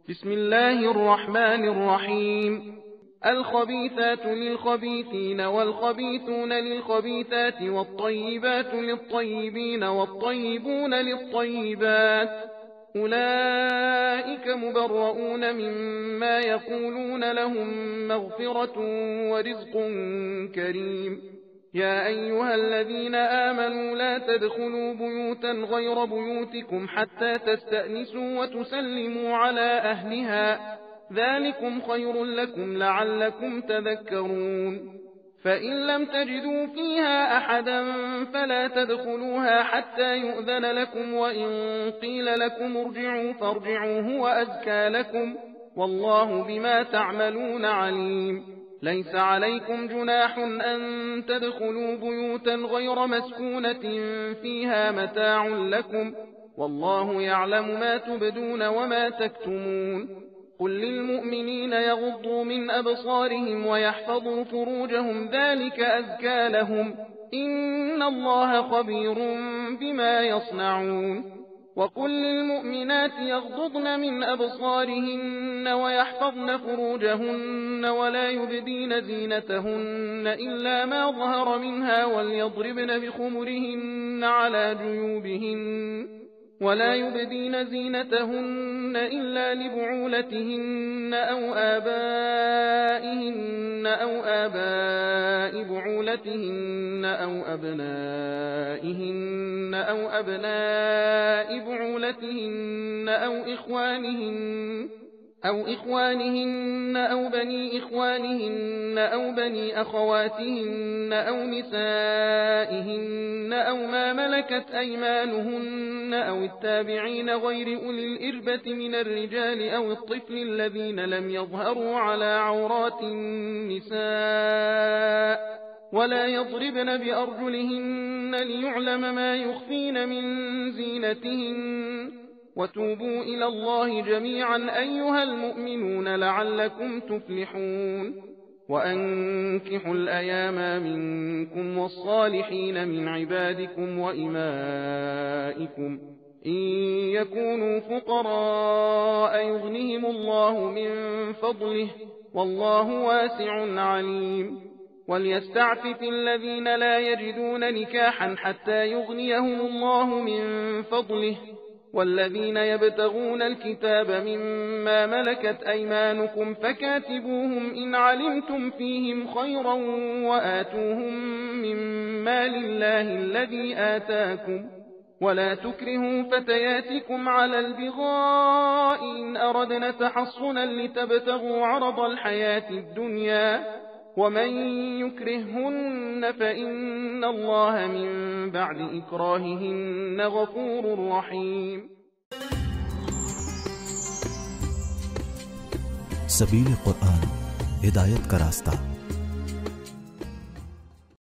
بسم الله الرحمن الرحيم. الخبيثات للخبيثين والخبيثون للخبيثات والطيبات للطيبين والطيبون للطيبات، أولئك مبرؤون مما يقولون، لهم مغفرة ورزق كريم. يا أيها الذين آمنوا لا تدخلوا بيوتا غير بيوتكم حتى تستأنسوا وتسلموا على أهلها، ذلكم خير لكم لعلكم تذكرون. فإن لم تجدوا فيها أحدا فلا تدخلوها حتى يؤذن لكم، وإن قيل لكم ارجعوا فارجعوا هو أزكى لكم، والله بما تعملون عليم. ليس عليكم جناح أن تدخلوا بيوتا غير مسكونة فيها متاع لكم، والله يعلم ما تبدون وما تكتمون. قل للمؤمنين يغضوا من أبصارهم ويحفظوا فروجهم، ذلك أزكى لهم، إن الله خبير بما يصنعون. وقل للمؤمنات يغضضن من أبصارهن ويحفظن فروجهن ولا يبدين زينتهن إلا ما ظهر منها، وليضربن بخمرهن على جيوبهن، ولا يبدين زينتهن إلا لبعولتهن أو آبائهن أو آباء بعولتهن أو أبنائهن أو أبناء بعولتهن أو إخوانهن أو بني إخوانهن أو بني أخواتهن أو نسائهن أو ما ملكت أيمانهن أو التابعين غير أولي الإربة من الرجال أو الطفل الذين لم يظهروا على عورات النساء، ولا يضربن بأرجلهن ليعلم ما يخفين من زينتهن. وتوبوا إلى الله جميعا أيها المؤمنون لعلكم تفلحون. وأنكحوا الأيام منكم والصالحين من عبادكم وإمائكم، إن يكونوا فقراء يغنهم الله من فضله، والله واسع عليم. وليستعفف الذين لا يجدون نكاحا حتى يغنيهم الله من فضله، والذين يبتغون الكتاب مما ملكت أيمانكم فكاتبوهم إن علمتم فيهم خيرا، وآتوهم من مال الله الذي آتاكم، ولا تكرهوا فتياتكم على البغاء إن أردنا تحصنا لتبتغوا عرض الحياة الدنيا، ومن يكرههن فإن الله من بعد إكراههن غفور رحيم. सबील कुरान हिदायत का रास्ता।